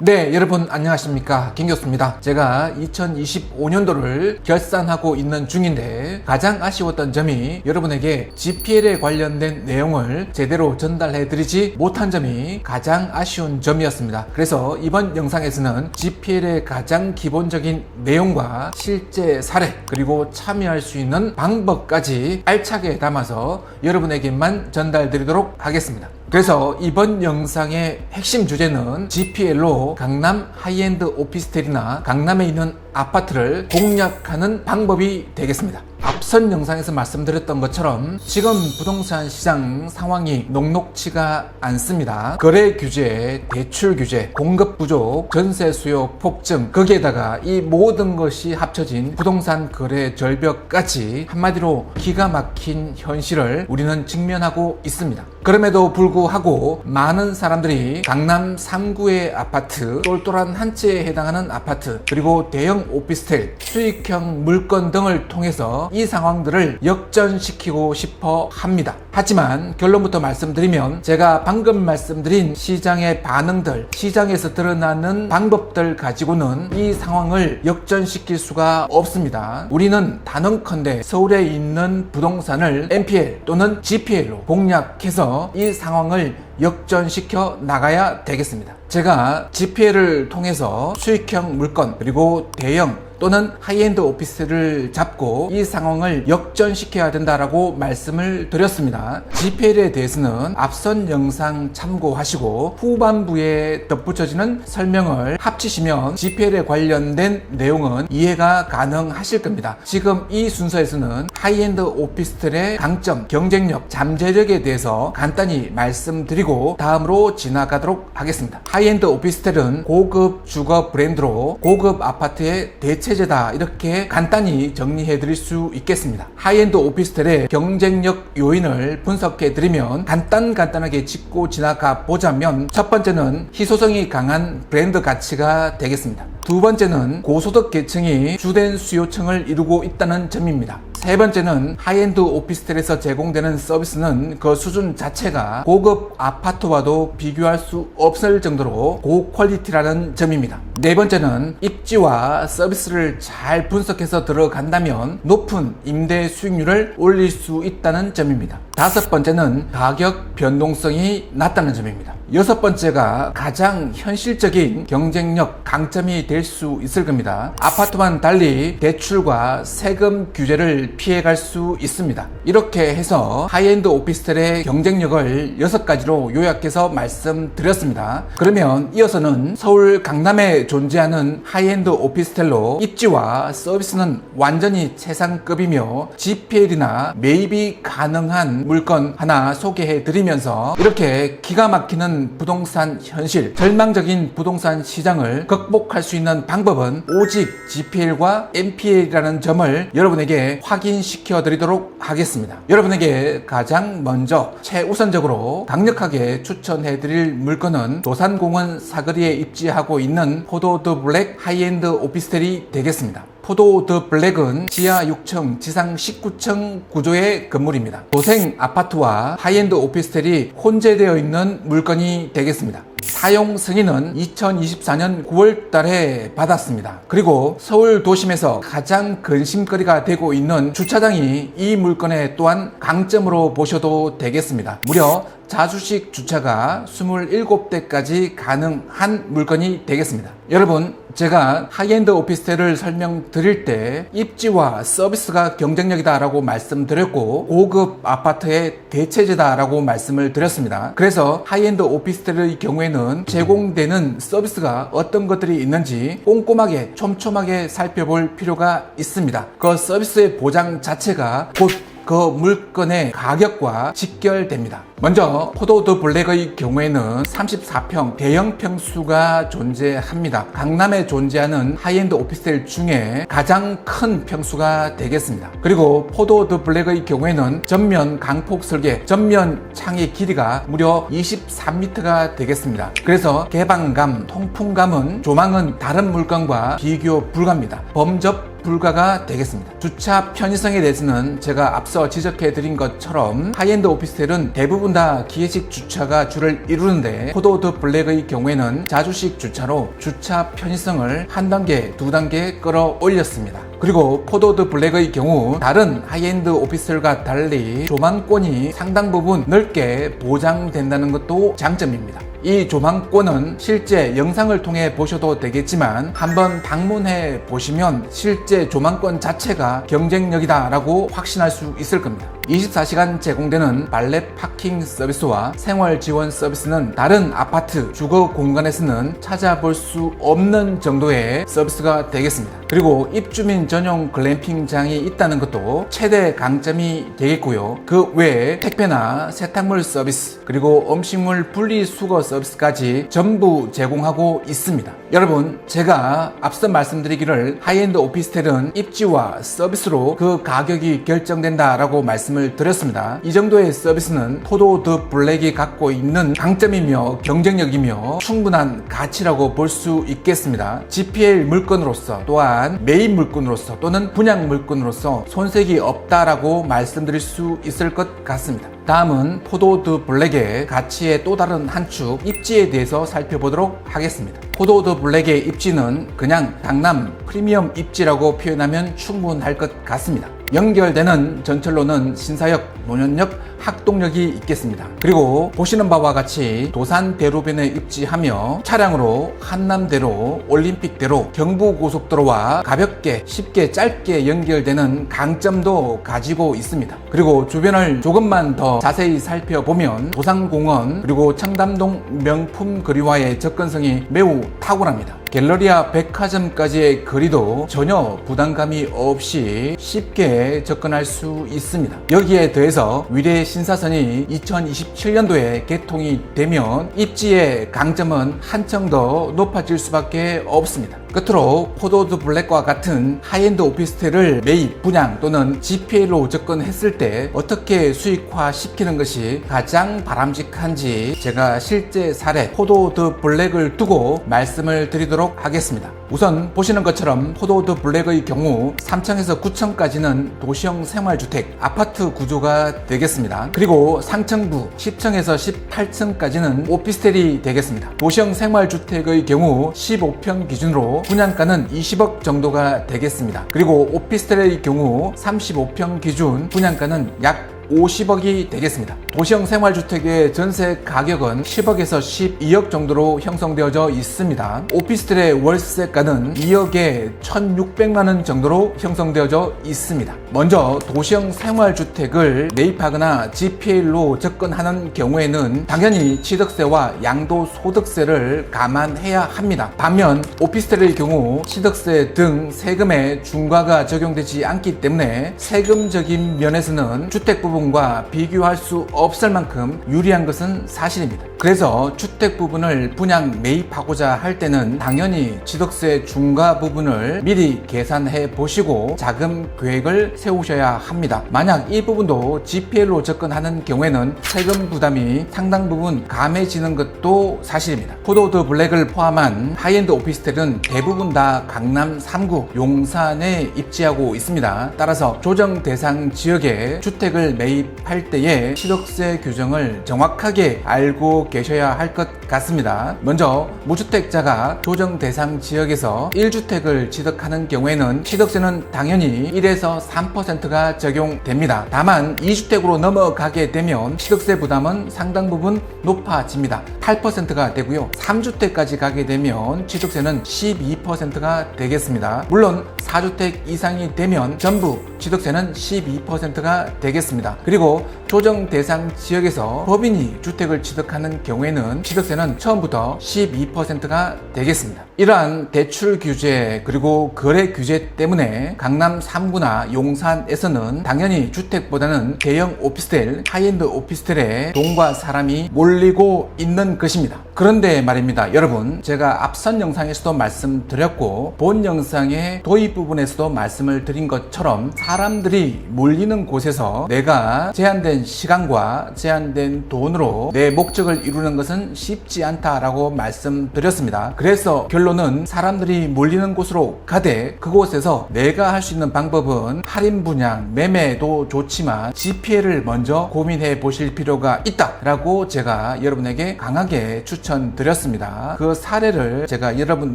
네, 여러분 안녕하십니까, 김교수입니다. 제가 2025년도를 결산하고 있는 중인데 가장 아쉬웠던 점이 여러분에게 GPL에 관련된 내용을 제대로 전달해 드리지 못한 점이 가장 아쉬운 점이었습니다. 그래서 이번 영상에서는 GPL의 가장 기본적인 내용과 실제 사례 그리고 참여할 수 있는 방법까지 알차게 담아서 여러분에게만 전달 드리도록 하겠습니다. 그래서 이번 영상의 핵심 주제는 GPL로 강남 하이엔드 오피스텔이나 강남에 있는 아파트를 공략하는 방법이 되겠습니다. 앞선 영상에서 말씀드렸던 것처럼 지금 부동산 시장 상황이 녹록치가 않습니다. 거래 규제, 대출 규제, 공급 부족, 전세 수요 폭증, 거기에다가 이 모든 것이 합쳐진 부동산 거래 절벽까지 한마디로 기가 막힌 현실을 우리는 직면하고 있습니다. 그럼에도 불구하고 많은 사람들이 강남 3구의 아파트, 똘똘한 한 채에 해당하는 아파트, 그리고 대형 오피스텔, 수익형 물건 등을 통해서 이 상황들을 역전시키고 싶어 합니다. 하지만 결론부터 말씀드리면 제가 방금 말씀드린 시장의 반응들, 시장에서 드러나는 방법들 가지고는 이 상황을 역전시킬 수가 없습니다. 우리는 단언컨대 서울에 있는 부동산을 NPL 또는 GPL로 공략해서 이 상황을 역전시켜 나가야 되겠습니다. 제가 GPL을 통해서 수익형 물건 그리고 대형 또는 하이엔드 오피스를 잡고 이 상황을 역전시켜야 된다라고 말씀을 드렸습니다. GPL에 대해서는 앞선 영상 참고하시고 후반부에 덧붙여지는 설명을 합치시면 GPL에 관련된 내용은 이해가 가능하실 겁니다. 지금 이 순서에서는 하이엔드 오피스텔의 강점, 경쟁력, 잠재력에 대해서 간단히 말씀드리고 다음으로 지나가도록 하겠습니다. 하이엔드 오피스텔은 고급 주거 브랜드로 고급 아파트의 대체제다, 이렇게 간단히 정리해 드릴 수 있겠습니다. 하이엔드 오피스텔의 경쟁력 요인을 분석해 드리면 간단하게 짚고 지나가 보자면, 첫 번째는 희소성이 강한 브랜드 가치가 되겠습니다. 두 번째는 고소득 계층이 주된 수요층을 이루고 있다는 점입니다. 세 번째는 하이엔드 오피스텔에서 제공되는 서비스는 그 수준 자체가 고급 아파트와도 비교할 수 없을 정도로 고퀄리티라는 점입니다. 네 번째는 입지와 서비스를 잘 분석해서 들어간다면 높은 임대 수익률을 올릴 수 있다는 점입니다. 다섯 번째는 가격 변동성이 낮다는 점입니다. 여섯 번째가 가장 현실적인 경쟁력 강점이 될 수 있을 겁니다. 아파트와는 달리 대출과 세금 규제를 피해갈 수 있습니다. 이렇게 해서 하이엔드 오피스텔의 경쟁력을 6가지로 요약해서 말씀드렸습니다. 그러면 이어서는 서울 강남에 존재하는 하이엔드 오피스텔로 입지와 서비스는 완전히 최상급이며 GPL이나 매입이 가능한 물건 하나 소개해 드리면서 이렇게 기가 막히는 부동산 현실, 절망적인 부동산 시장을 극복할 수 있는 방법은 오직 GPL과 NPL이라는 점을 여러분에게 확인시켜 드리도록 하겠습니다. 여러분에게 가장 먼저 최우선적으로 강력하게 추천해 드릴 물건은 도산공원 사거리에 입지하고 있는 포도 더 블랙 하이엔드 오피스텔이 되겠습니다. 포도 더 블랙은 지하 6층, 지상 19층 구조의 건물입니다. 도생 아파트와 하이엔드 오피스텔이 혼재되어 있는 물건이 되겠습니다. 사용 승인은 2024년 9월 달에 받았습니다. 그리고 서울 도심에서 가장 근심거리가 되고 있는 주차장이 이 물건의 또한 강점으로 보셔도 되겠습니다. 무려 자주식 주차가 27대까지 가능한 물건이 되겠습니다. 여러분, 제가 하이엔드 오피스텔을 설명드릴 때 입지와 서비스가 경쟁력이다 라고 말씀드렸고 고급 아파트의 대체제다 라고 말씀을 드렸습니다. 그래서 하이엔드 오피스텔의 경우에는 제공되는 서비스가 어떤 것들이 있는지 꼼꼼하게 촘촘하게 살펴볼 필요가 있습니다. 그 서비스의 보장 자체가 곧 그 물건의 가격과 직결됩니다. 먼저 포도 더 블랙의 경우에는 34평 대형 평수가 존재합니다. 강남에 존재하는 하이엔드 오피스텔 중에 가장 큰 평수가 되겠습니다. 그리고 포도 더 블랙의 경우에는 전면 강폭 설계, 전면 창의 길이가 무려 23m가 되겠습니다. 그래서 개방감, 통풍감은 조망은 다른 물건과 비교 불가합니다. 범접 불가가 되겠습니다. 주차 편의성에 대해서는 제가 앞서 지적해 드린 것처럼 하이엔드 오피스텔은 대부분 다 기계식 주차가 주를 이루는데 포도우드 블랙의 경우에는 자주식 주차로 주차 편의성을 한 단계, 두 단계 끌어올렸습니다. 그리고 포도우드 블랙의 경우 다른 하이엔드 오피스텔과 달리 조망권이 상당 부분 넓게 보장된다는 것도 장점입니다. 이 조망권은 실제 영상을 통해 보셔도 되겠지만 한번 방문해 보시면 실제 조망권 자체가 경쟁력이다 라고 확신할 수 있을 겁니다. 24시간 제공되는 발렛 파킹 서비스와 생활 지원 서비스는 다른 아파트 주거 공간에서는 찾아볼 수 없는 정도의 서비스가 되겠습니다. 그리고 입주민 전용 글램핑장이 있다는 것도 최대 강점이 되겠고요. 그 외에 택배나 세탁물 서비스 그리고 음식물 분리수거 서비스까지 전부 제공하고 있습니다. 여러분, 제가 앞서 말씀드리기를 하이엔드 오피스텔은 입지와 서비스로 그 가격이 결정된다라고 말씀을 드렸습니다. 이 정도의 서비스는 포도우드 블랙이 갖고 있는 강점이며 경쟁력이며 충분한 가치라고 볼 수 있겠습니다. GPL 물건으로서 또한 매입 물건으로서 또는 분양 물건으로서 손색이 없다라고 말씀드릴 수 있을 것 같습니다. 다음은 포도우드 블랙의 가치의 또 다른 한 축 입지에 대해서 살펴보도록 하겠습니다. 포도우드 블랙의 입지는 그냥 강남 프리미엄 입지라고 표현하면 충분할 것 같습니다. 연결되는 전철로는 신사역, 논현역, 학동역이 있겠습니다. 그리고 보시는 바와 같이 도산대로변에 입지하며 차량으로 한남대로, 올림픽대로, 경부고속도로와 가볍게 쉽게 짧게 연결되는 강점도 가지고 있습니다. 그리고 주변을 조금만 더 자세히 살펴보면 도산공원 그리고 청담동 명품거리와의 접근성이 매우 탁월합니다. 갤러리아 백화점까지의 거리도 전혀 부담감이 없이 쉽게 접근할 수 있습니다. 여기에 더해서 위례 신사선이 2027년도에 개통이 되면 입지의 강점은 한층 더 높아질 수밖에 없습니다. 끝으로 포도우드 블랙과 같은 하이엔드 오피스텔을 매입, 분양 또는 GPL로 접근했을 때 어떻게 수익화 시키는 것이 가장 바람직한지 제가 실제 사례 포도우드 블랙을 두고 말씀을 드리도록 하겠습니다. 우선 보시는 것처럼 포도우드 블랙의 경우 3층에서 9층까지는 도시형 생활주택, 아파트 구조가 되겠습니다. 그리고 상층부 10층에서 18층까지는 오피스텔이 되겠습니다. 도시형 생활주택의 경우 15평 기준으로 분양가는 20억 정도가 되겠습니다. 그리고 오피스텔의 경우 35평 기준 분양가는 약 50억이 되겠습니다. 도시형 생활주택의 전세 가격은 10억에서 12억 정도로 형성되어져 있습니다. 오피스텔의 월세가는 2억에 1,600만원 정도로 형성되어져 있습니다. 먼저 도시형 생활주택을 매입하거나 GPL로 접근하는 경우에는 당연히 취득세와 양도소득세를 감안해야 합니다. 반면 오피스텔의 경우 취득세 등 세금에 중과가 적용되지 않기 때문에 세금적인 면에서는 주택 부분과 비교할 수 없을 만큼 유리한 것은 사실입니다. 그래서 주택 부분을 분양 매입하고자 할 때는 당연히 취득세 중과 부분을 미리 계산해 보시고 자금 계획을 세우셔야 합니다. 만약 이 부분도 GPL로 접근하는 경우에는 세금 부담이 상당 부분 감해지는 것도 사실입니다. 포도우드 블랙을 포함한 하이엔드 오피스텔은 대부분 다 강남 3구 용산에 입지하고 있습니다. 따라서 조정 대상 지역에 주택을 매입할 때의 취득세 규정을 정확하게 알고 계셔야 할 것 같습니다. 먼저 무주택자가 조정 대상 지역에서 1주택을 취득하는 경우에는 취득세는 당연히 1에서 3%가 적용됩니다. 다만 2주택으로 넘어가게 되면 취득세 부담은 상당 부분 높아집니다. 8%가 되고요. 3주택까지 가게 되면 취득세는 12%가 되겠습니다. 물론 4주택 이상이 되면 전부 취득세는 12%가 되겠습니다. 그리고 조정 대상 지역에서 법인이 주택을 취득하는 경우에는 취득세는 처음부터 12%가 되겠습니다. 이러한 대출 규제 그리고 거래 규제 때문에 강남 3구나 용산에서는 당연히 주택보다는 대형 오피스텔, 하이엔드 오피스텔에 돈과 사람이 몰리고 있는 것입니다. 그런데 말입니다. 여러분, 제가 앞선 영상에서도 말씀드렸고 본 영상의 도입 부분에서도 말씀을 드린 것처럼 사람들이 몰리는 곳에서 내가 우리가 제한된 시간과 제한된 돈으로 내 목적을 이루는 것은 쉽지 않다라고 말씀드렸습니다. 그래서 결론은 사람들이 몰리는 곳으로 가되 그곳에서 내가 할 수 있는 방법은 할인 분양, 매매도 좋지만 GPL을 먼저 고민해 보실 필요가 있다라고 제가 여러분에게 강하게 추천드렸습니다. 그 사례를 제가 여러분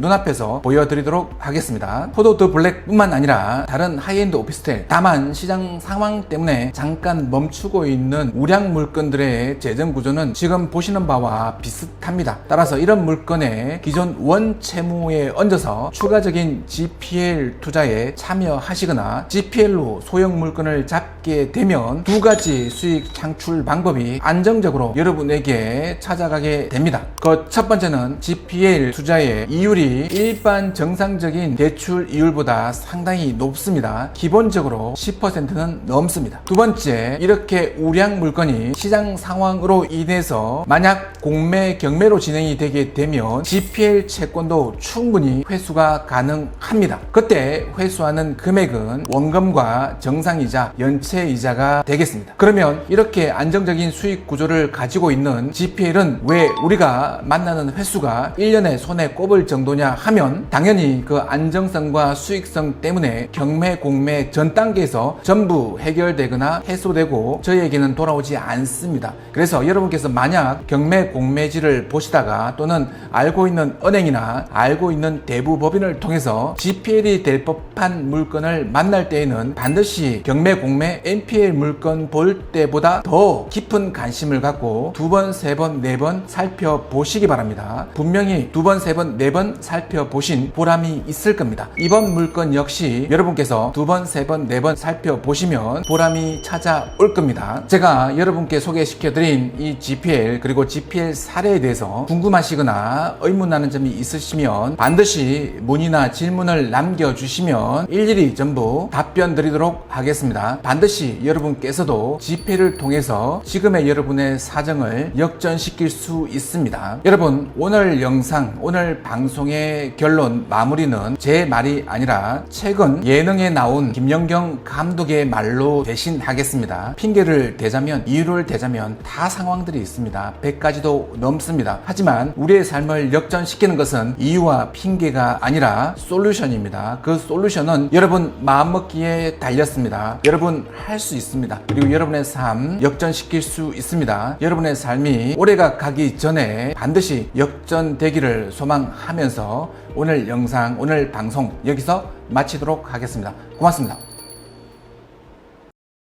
눈앞에서 보여드리도록 하겠습니다. 포도 더 블랙뿐만 아니라 다른 하이엔드 오피스텔, 다만 시장 상황 때문에 잠깐 멈추고 있는 우량 물건들의 재정 구조는 지금 보시는 바와 비슷합니다. 따라서 이런 물건에 기존 원 채무에 얹어서 추가적인 GPL 투자에 참여하시거나 GPL로 소형 물건을 잡게 되면 두 가지 수익 창출 방법이 안정적으로 여러분에게 찾아가게 됩니다. 그 첫 번째는 GPL 투자의 이율이 일반 정상적인 대출 이율보다 상당히 높습니다. 기본적으로 10%는 넘습니다. 두 번째, 이렇게 우량 물건이 시장 상황으로 인해서 만약 공매, 경매로 진행이 되게 되면 GPL 채권도 충분히 회수가 가능합니다. 그때 회수하는 금액은 원금과 정상이자 연체이자가 되겠습니다. 그러면 이렇게 안정적인 수익 구조를 가지고 있는 GPL은 왜 우리가 만나는 횟수가 1년에 손에 꼽을 정도냐 하면 당연히 그 안정성과 수익성 때문에 경매, 공매 전 단계에서 전부 해결되거나 해소되고 저희에게는 돌아오지 않습니다. 그래서 여러분께서 만약 경매, 공매지를 보시다가 또는 알고 있는 은행이나 알고 있는 대부법인을 통해서 GPL이 될 법한 물건을 만날 때에는 반드시 경매, 공매, NPL 물건 볼 때보다 더 깊은 관심을 갖고 두 번, 세 번, 네 번 살펴보시기 바랍니다. 분명히 두 번, 세 번, 네 번 살펴보신 보람이 있을 겁니다. 이번 물건 역시 여러분께서 두 번, 세 번, 네 번 살펴보시면 보람이 찾아올 겁니다. 제가 여러분께 소개시켜드린 이 GPL 그리고 GPL 사례에 대해서 궁금하시거나 의문나는 점이 있으시면 반드시 문의나 질문을 남겨주시면 일일이 전부 답변 드리도록 하겠습니다. 반드시 여러분께서도 GPL을 통해서 지금의 여러분의 사정을 역전시킬 수 있습니다. 여러분, 오늘 영상, 오늘 방송의 결론 마무리는 제 말이 아니라 최근 예능에 나온 김연경 감독의 말로 대신하겠습니다. 핑계를 대자면, 이유를 대자면 다 상황들이 있습니다. 100가지도 넘습니다. 하지만 우리의 삶을 역전시키는 것은 이유와 핑계가 아니라 솔루션입니다. 그 솔루션은 여러분 마음먹기에 달렸습니다. 여러분 할 수 있습니다. 그리고 여러분의 삶 역전시킬 수 있습니다. 여러분의 삶이 올해가 가기 전에 반드시 역전되기를 소망하면서 오늘 영상, 오늘 방송 여기서 마치도록 하겠습니다. 고맙습니다.